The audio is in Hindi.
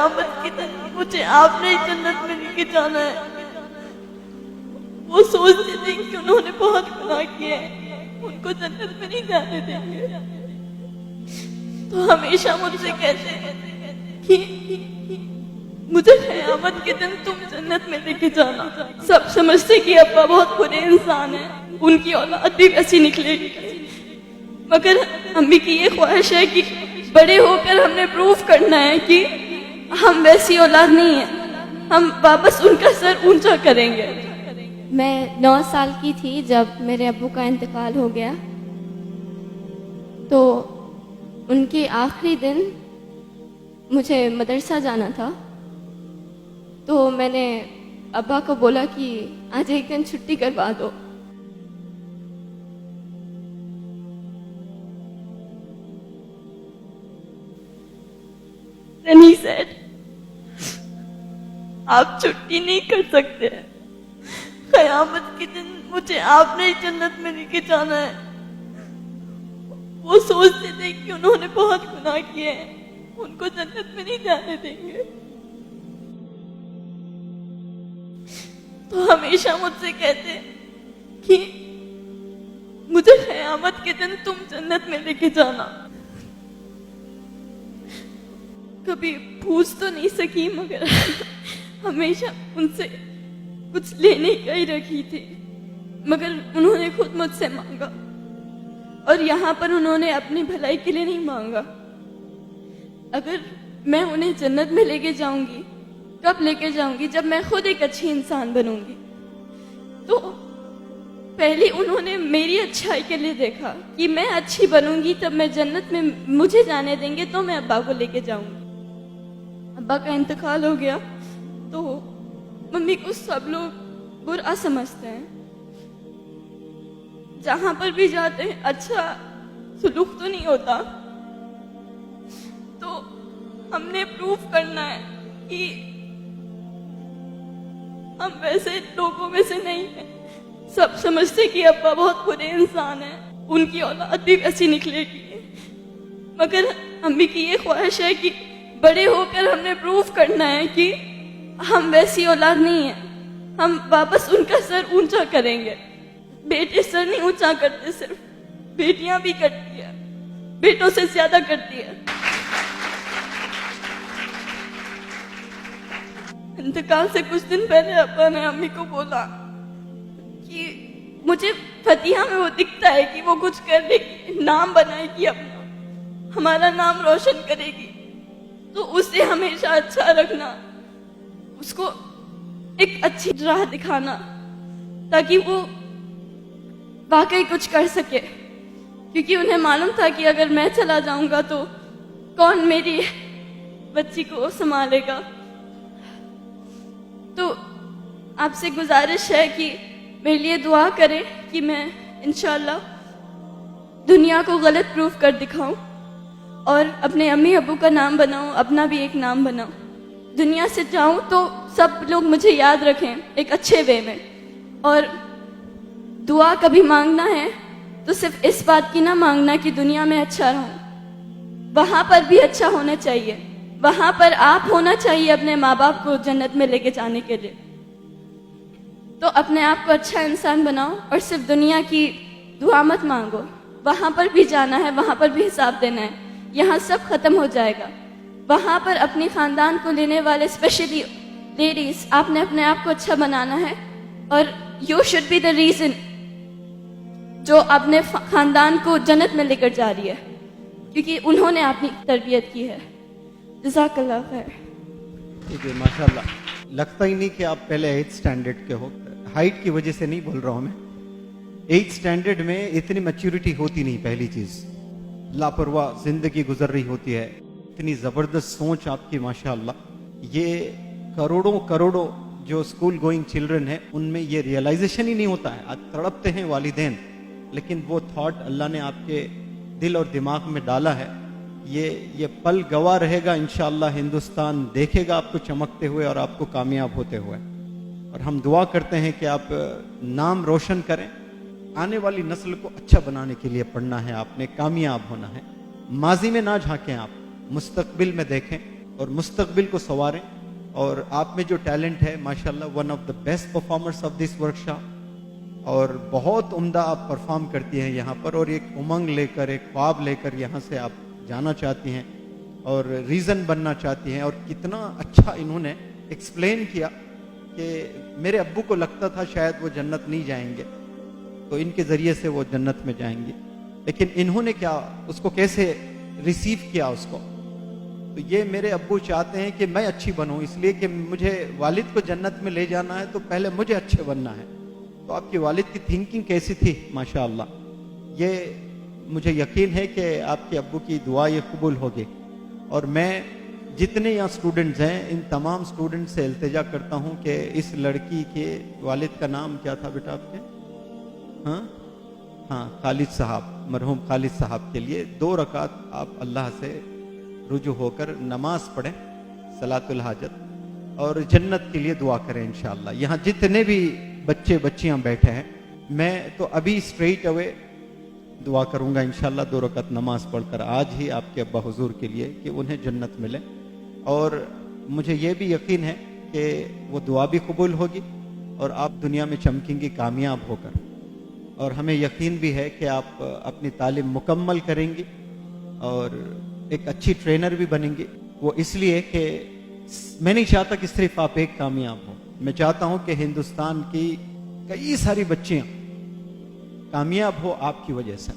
कयामत के दिन मुझे आपने ही जन्नत में लेके जाना है। वो सोचते थे कि उन्होंने बहुत गुनाह किए हैं, उनको जन्नत में नहीं जाने देंगे, तो हमेशा मुझसे कहते हैं कि मुझे कयामत के दिन तुम जन्नत में लेके जाना। सब समझते कि अब्बा बहुत बुरे इंसान है, उनकी औलाद भी वैसी निकलेगी, मगर अम्मी की ये ख्वाहिश है कि बड़े होकर हमने प्रूफ करना है कि हम वैसी औलाद नहीं है, हम वापस उनका सर ऊंचा करेंगे। मैं 9 साल की थी जब मेरे अब्बू का इंतकाल हो गया, तो उनके आखिरी दिन मुझे मदरसा जाना था, तो मैंने अब्बा को बोला कि आज एक दिन छुट्टी करवा दो। Then he said, आप छुट्टी नहीं कर सकते, कयामत के दिन मुझे आपने ही जन्नत में लेके जाना है। वो सोचते थे कि उन्होंने बहुत गुनाह किए हैं, उनको जन्नत में नहीं जाने देंगे, तो हमेशा मुझसे कहते कि मुझे कयामत के दिन तुम जन्नत में लेके जाना। कभी पूछ तो नहीं सकी, मगर हमेशा उनसे कुछ लेने का ही रखी थी, मगर उन्होंने खुद मुझसे मांगा, और यहाँ पर उन्होंने अपनी भलाई के लिए नहीं मांगा। अगर मैं उन्हें जन्नत में लेके जाऊंगी, कब लेके जाऊंगी? जब मैं खुद एक अच्छी इंसान बनूंगी। तो पहले उन्होंने मेरी अच्छाई के लिए देखा कि मैं अच्छी बनूंगी, तब मैं जन्नत में मुझे जाने देंगे, तो मैं अब्बा को लेके जाऊंगी। अब्बा का इंतकाल हो गया तो मम्मी को सब लोग बुरा समझते हैं, जहां पर भी जाते हैं अच्छा सुलूक तो नहीं होता। तो हमने प्रूफ करना है कि हम वैसे लोगों में से नहीं हैं। सब समझते कि अब्बा बहुत बुरे इंसान है, उनकी औलाद भी वैसी निकलेगी, मगर अम्मी की ये ख्वाहिश है कि बड़े होकर हमने प्रूफ करना है कि हम वैसी औलाद नहीं है, हम वापस उनका सर ऊंचा करेंगे। बेटे सर नहीं ऊंचा करते, सिर्फ बेटियां भी करती है, बेटों से ज्यादा करती है। इंतकाल से कुछ दिन पहले अब्बा ने अम्मी को बोला कि मुझे फतिहा में वो दिखता है कि वो कुछ कर लेगी, नाम बनाएगी अपना, हमारा नाम रोशन करेगी, तो उसे हमेशा अच्छा रखना, उसको एक अच्छी राह दिखाना, ताकि वो वाकई कुछ कर सके। क्योंकि उन्हें मालूम था कि अगर मैं चला जाऊंगा तो कौन मेरी बच्ची को संभालेगा। तो आपसे गुजारिश है कि मेरे लिए दुआ करें कि मैं इंशाल्लाह दुनिया को गलत प्रूफ कर दिखाऊं और अपने अम्मी अब्बू का नाम बनाऊं, अपना भी एक नाम बनाऊं। दुनिया से जाऊं तो सब लोग मुझे याद रखें एक अच्छे वे में। और दुआ कभी मांगना है तो सिर्फ इस बात की ना मांगना कि दुनिया में अच्छा रहूं, वहां पर भी अच्छा होना चाहिए, वहां पर आप होना चाहिए अपने माँ बाप को जन्नत में लेके जाने के लिए। तो अपने आप को अच्छा इंसान बनाओ और सिर्फ दुनिया की दुआ मत मांगो, वहां पर भी जाना है, वहां पर भी हिसाब देना है। यहाँ सब खत्म हो जाएगा, वहां पर अपने खानदान को लेने वाले स्पेशली लेडीज, आपने अपने आप को अच्छा बनाना है और you should be the reason जो अपने खानदान को जन्नत में लेकर जा रही है, क्योंकि उन्होंने अपनी तरबियत की है। जज़ाकल्लाह खैर। ठीक है, माशाल्लाह। लगता ही नहीं कि आप पहले 8th स्टैंडर्ड के हो। हाइट की वजह से नहीं बोल रहा हूं मैं, 8th स्टैंडर्ड में इतनी मैच्योरिटी होती नहीं। पहली चीज, लापरवाह जिंदगी गुजर रही होती है, इतनी जबरदस्त सोच आपकी माशाल्लाह। ये करोड़ों करोड़ों जो स्कूल गोइंग चिल्ड्रन है उनमें ये रियलाइजेशन ही नहीं होता है। आज तड़पते हैं वालिदैन, लेकिन वो थॉट अल्लाह ने आपके दिल और दिमाग में डाला है। ये पल गवाह रहेगा इंशाअल्लाह, हिंदुस्तान देखेगा आपको चमकते हुए और आपको कामयाब होते हुए। और हम दुआ करते हैं कि आप नाम रोशन करें, आने वाली नस्ल को अच्छा बनाने के लिए पढ़ना है आपने, कामयाब होना है। माजी में ना झांकें आप, मुस्तकबिल में देखें। और मुस्तकबिल को संवारें। और आप में जो टैलेंट है माशाल्लाह, one of the best performers of this workshop, और बहुत उम्दा आप परफॉर्म करती हैं यहाँ पर, और एक उमंग लेकर, एक ख्वाब लेकर यहाँ से आप जाना चाहती हैं और रीज़न बनना चाहती हैं। और कितना अच्छा इन्होंने एक्सप्लेन किया कि मेरे अब्बू को लगता था शायद वो जन्नत नहीं जाएंगे, तो इनके ज़रिए से वो जन्नत में जाएंगे, लेकिन इन्होंने क्या उसको कैसे रिसीव किया उसको। तो ये मेरे अब्बू चाहते हैं कि मैं अच्छी बनूं, इसलिए कि मुझे वालिद को जन्नत में ले जाना है तो पहले मुझे अच्छे बनना है। तो आपकी वालिद की थिंकिंग कैसी थी माशाअल्लाह, ये मुझे यकीन है कि आपके अब्बू की दुआ ये कबूल होगी। और मैं जितने यहाँ स्टूडेंट्स हैं, इन तमाम स्टूडेंट से इल्तिजा करता हूँ कि इस लड़की के वालिद का नाम क्या था बेटा आपके? हाँ, खालिद साहब, मरहूम खालिद साहब के लिए 2 रकात आप अल्लाह से रुजू होकर नमाज पढ़ें, सलातुल हाजत, और जन्नत के लिए दुआ करें इंशाअल्लाह। यहाँ जितने भी बच्चे बच्चियाँ बैठे हैं, मैं तो अभी स्ट्रेट अवे दुआ करूँगा इंशाअल्लाह 2 रकात नमाज पढ़कर आज ही आपके अब्बा हुजूर के लिए कि उन्हें जन्नत मिले। और मुझे ये भी यकीन है कि वो दुआ भी कबूल होगी और आप दुनिया में चमकेंगी कामयाब होकर। और हमें यकीन भी है कि आप अपनी तालीम मुकम्मल करेंगी और एक अच्छी ट्रेनर भी बनेंगी। वो इसलिए कि मैं नहीं चाहता कि सिर्फ आप एक कामयाब हो, मैं चाहता हूं कि हिंदुस्तान की कई सारी बच्चियां कामयाब हो आपकी वजह से।